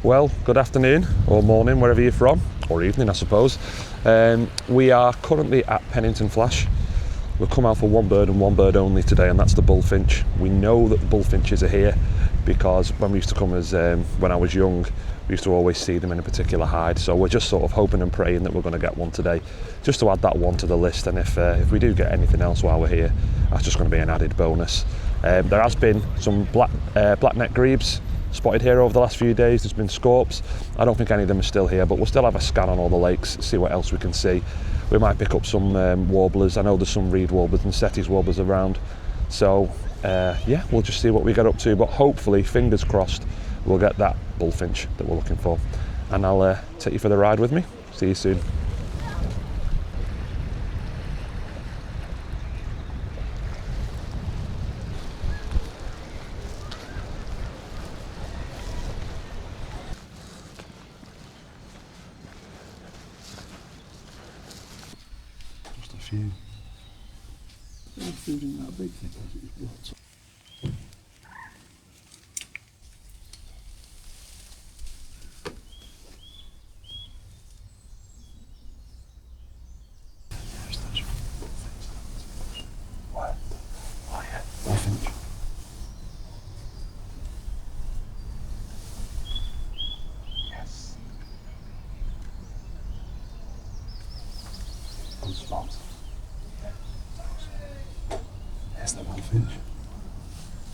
Well, good afternoon or morning, wherever you're from, or evening, I suppose. We are currently at Pennington Flash. We've come out for one bird and one bird only today, and that's the bullfinch. We know that the bullfinches are here because when we used to come when I was young, we used to always see them in a particular hide. So we're just sort of hoping and praying that we're going to get one today, just to add that one to the list. And if we do get anything else while we're here, that's just going to be an added bonus. There has been some black-necked grebes spotted here over the last few days. There's been scorps. I don't think any of them are still here, but we'll still have a scan on all the lakes, see what else we can see. We might pick up some warblers. I know there's some reed warblers and Setti's warblers around. So yeah, we'll just see what we get up to, but hopefully, fingers crossed, we'll get that bullfinch that we're looking for. And I'll take you for the ride with me. See you soon. Just a few. That food isn't that big thing, is it? What? Oh yeah, bullfinch. Yes. Good spot. There's the bullfinch.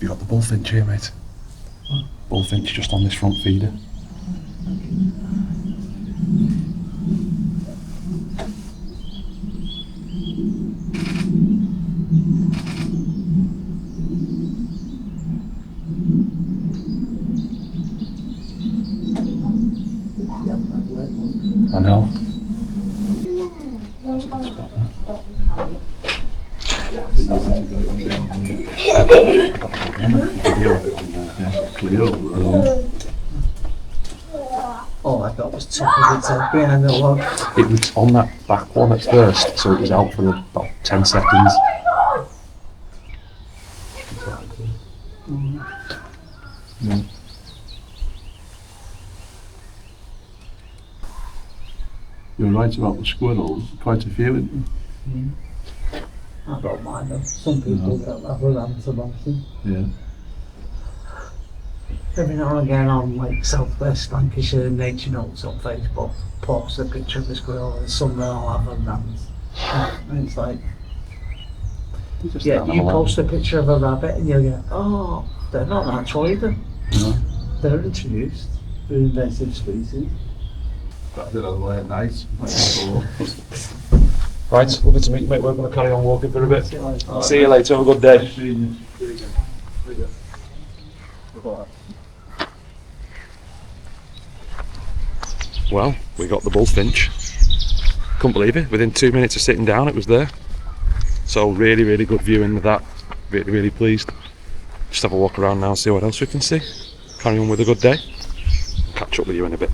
You got the bullfinch here, mate. What? Bullfinch just on this front feeder. I know. That's a good spot, Oh, I thought it was top of its head behind the log. It was on that back one at first, so it was out for about 10 seconds. Mm. You're right about the squirrels, quite a few, isn't there? I don't mind them. Some people don't have a rant about them. Yeah. Every now and again on like Southwest Lancashire Nature Notes on Facebook posts a picture of the squirrel and some will have a rant. And it's like, yeah, you post a picture of a rabbit and you'll get, oh, they're not natural either. No. They're introduced. They're invasive species. But I did other way at night. Right, lovely to meet you, mate. We're going to carry on walking for a bit. Like, See you later. Have a good day. Well, we got the bullfinch. Couldn't believe it. Within 2 minutes of sitting down, it was there. So really, really good viewing with that. Really, really pleased. Just have a walk around now and see what else we can see. Carry on with a good day. Catch up with you in a bit.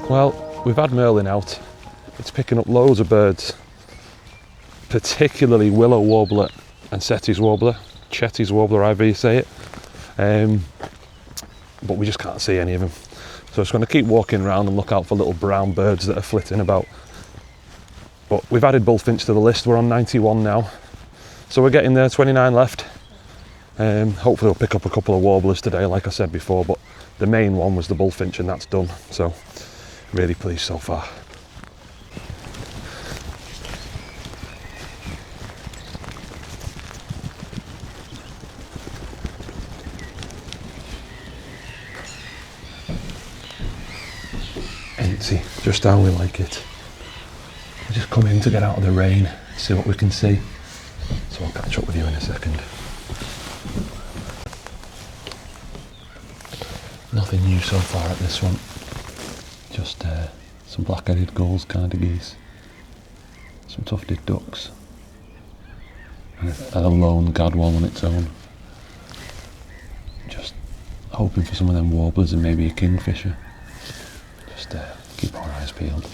Well, we've had Merlin out. It's picking up loads of birds, particularly willow warbler and Chetty's warbler, however you say it. But we just can't see any of them. So I'm just going to keep walking around and look out for little brown birds that are flitting about. But we've added Bullfinch to the list. We're on 91 now. So we're getting there, 29 left. Hopefully we'll pick up a couple of warblers today, like I said before, but the main one was the Bullfinch and that's done. So really pleased so far. Empty, just how we like it. We just come in to get out of the rain, see what we can see. So I'll catch up with you in a second. Nothing new so far at this one. Just some black-headed gulls, kind of geese, some tufted ducks, and a lone gadwall on its own. Just hoping for some of them warblers and maybe a kingfisher. Just keep our eyes peeled.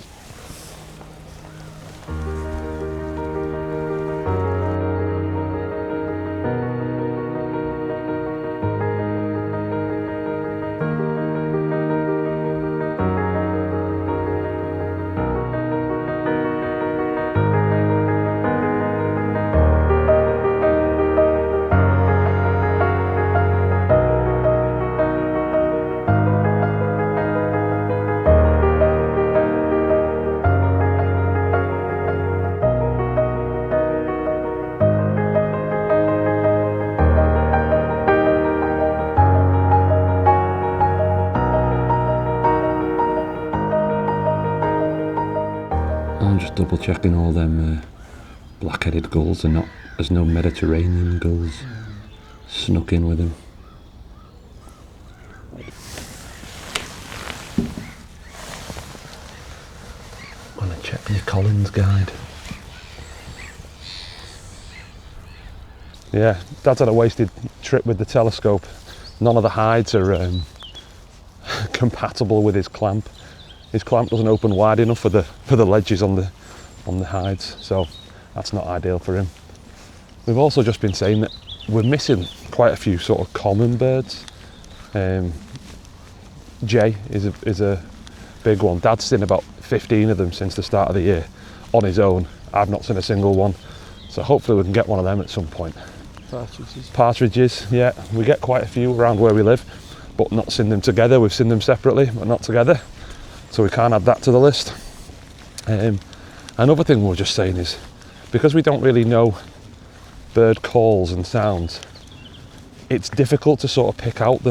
I'm just double checking all them black-headed gulls and there's no Mediterranean gulls snuck in with them. I'm gonna check your Collins guide. Yeah, Dad's had a wasted trip with the telescope. None of the hides are compatible with his clamp. His clamp doesn't open wide enough for the ledges on the hides, so that's not ideal for him. We've also just been saying that we're missing quite a few sort of common birds. Jay is a big one. Dad's seen about 15 of them since the start of the year on his own. I've not seen a single one, so hopefully we can get one of them at some point. Partridges, yeah, we get quite a few around where we live, but not seen them together. We've seen them separately, but not together. So we can't add that to the list. Another thing we were just saying is, because we don't really know bird calls and sounds, it's difficult to sort of pick out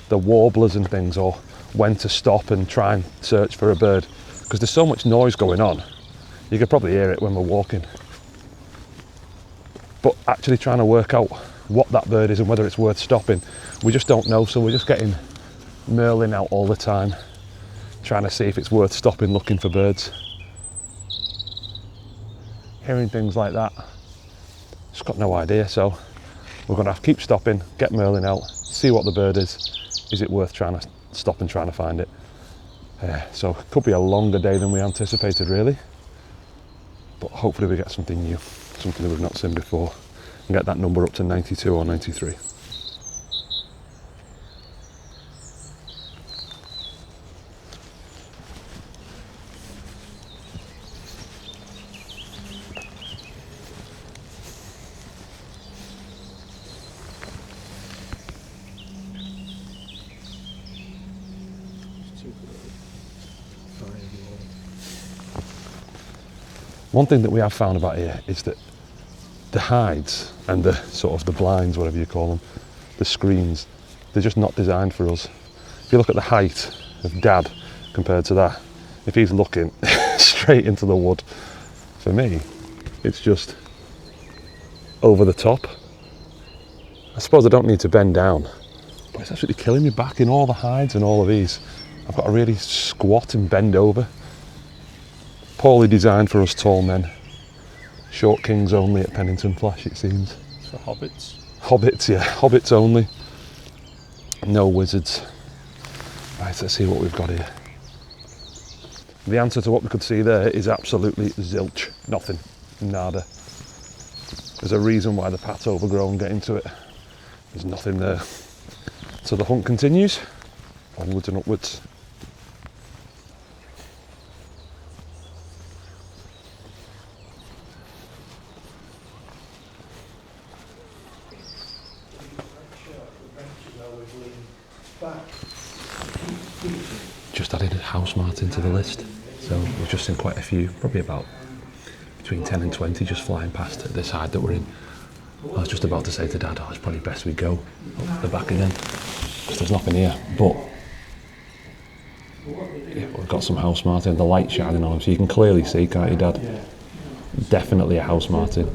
the warblers and things, or when to stop and try and search for a bird, because there's so much noise going on. You could probably hear it when we're walking. But actually trying to work out what that bird is and whether it's worth stopping, we just don't know, so we're just getting Merlin out all the time, trying to see if it's worth stopping looking for birds. Hearing things like that, just got no idea, so we're going to have to keep stopping, get Merlin out, see what the bird is it worth trying to stop and trying to find it. So it could be a longer day than we anticipated really, but hopefully we get something new, something that we've not seen before, and get that number up to 92 or 93. One thing that we have found about here is that the hides and the sort of the blinds, whatever you call them, the screens, they're just not designed for us. If you look at the height of Dad compared to that, if he's looking straight into the wood, for me, it's just over the top. I suppose I don't need to bend down, but it's absolutely killing me back in all the hides and all of these. I've got to really squat and bend over. Poorly designed for us tall men. Short kings only at Pennington Flash, it seems. For hobbits? Hobbits, yeah. Hobbits only. No wizards. Right, let's see what we've got here. The answer to what we could see there is absolutely zilch. Nothing. Nada. There's a reason why the path's overgrown. Get into it. There's nothing there. So the hunt continues. Onwards and upwards. Just added a house martin to the list, so we've just seen quite a few, probably about between 10 and 20 just flying past at this hide that we're in. I was just about to say to Dad, it's probably best we go up the back again, because there's nothing here, but yeah, we've got some house martin, the light shining on them, so you can clearly see, can't you, Dad? Definitely a house martin.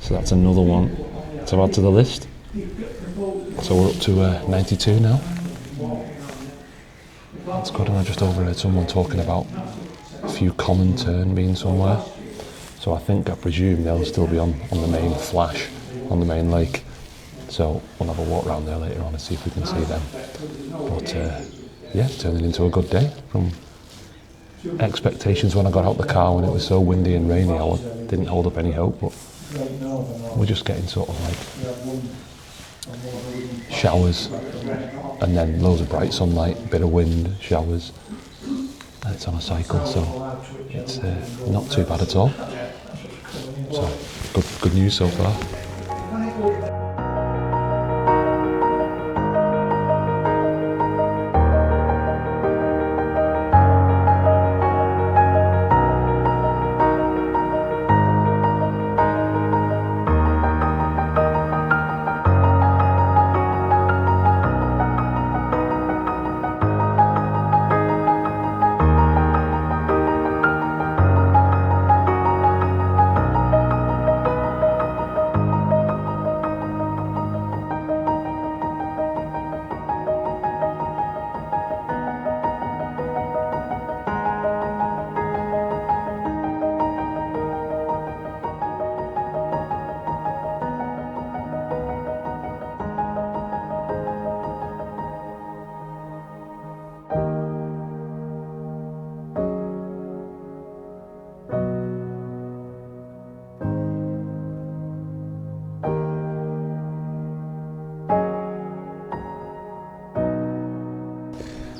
So that's another one to add to the list. So we're up to 92 now. That's good, and I just overheard someone talking about a few common tern being somewhere. So I presume they'll still be on the main flash, on the main lake. So we'll have a walk around there later on and see if we can see them. But yeah, turning into a good day from expectations when I got out the car when it was so windy and rainy. I didn't hold up any hope, but we're just getting sort of like showers and then loads of bright sunlight, bit of wind, showers, and it's on a cycle, so it's not too bad at all. So good news so far.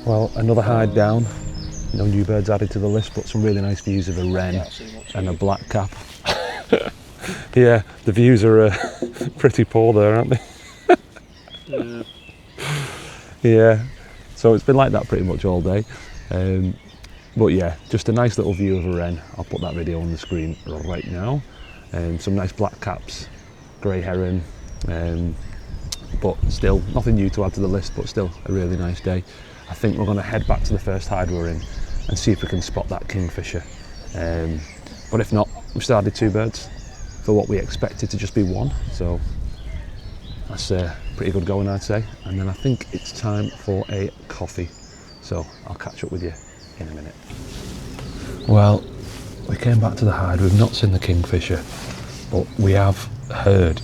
Well, another hide down, no new birds added to the list, but some really nice views of a wren and a blackcap. Yeah, the views are pretty poor there, aren't they? Yeah. Yeah, so it's been like that pretty much all day. But yeah, just a nice little view of a wren. I'll put that video on the screen right now. Some nice blackcaps, grey heron, but still nothing new to add to the list, but still a really nice day. I think we're going to head back to the first hide we're in and see if we can spot that kingfisher. But if not, we've still added 2 birds for what we expected to just be 1. So that's pretty good going, I'd say. And then I think it's time for a coffee. So I'll catch up with you in a minute. Well, we came back to the hide. We've not seen the kingfisher, but we have heard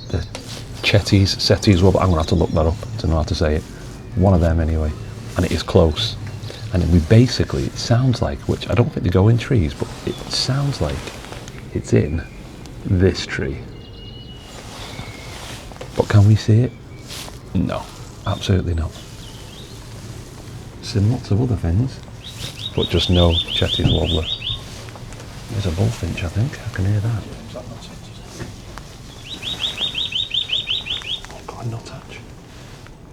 the setties, well, I'm going to have to look that up to know how to say it. One of them anyway. And it is close, and it sounds like, which I don't think they go in trees, but it sounds like it's in this tree. But can we see it? No, absolutely not. Seen lots of other things, but just no Chetty's warbler. There's a bullfinch, I think. I can hear that. Oh, got a nut hatch.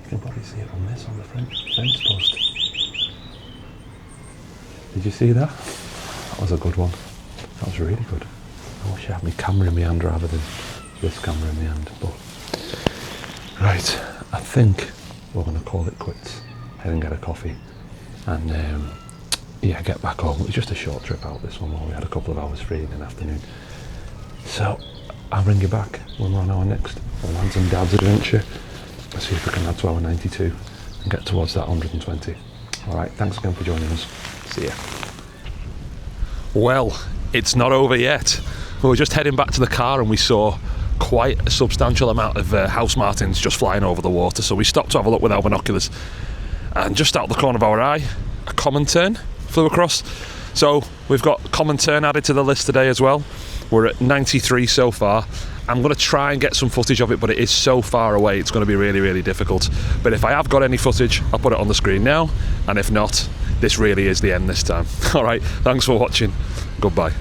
You can probably see it on the fence post. Did you see that? That was a good one. That was really good. I wish I had my camera in my hand rather than this camera in my hand. But right, I think we're going to call it quits. Head and get a coffee, and yeah, get back home. It was just a short trip out, this one, where we had a couple of hours free in the afternoon. So I'll bring you back when we're on our next Woodlands and Dad's adventure. Let's see if we can add to our 92 and get towards that 120. Alright, thanks again for joining us. See ya. Well, it's not over yet. We were just heading back to the car and we saw quite a substantial amount of house martins just flying over the water, so we stopped to have a look with our binoculars, and just out the corner of our eye a common tern flew across. So we've got common tern added to the list today as well. We're at 93 so far. I'm going to try and get some footage of it, but it is so far away, it's going to be really, really difficult. But if I have got any footage, I'll put it on the screen now. And if not, this really is the end this time. All right, thanks for watching. Goodbye.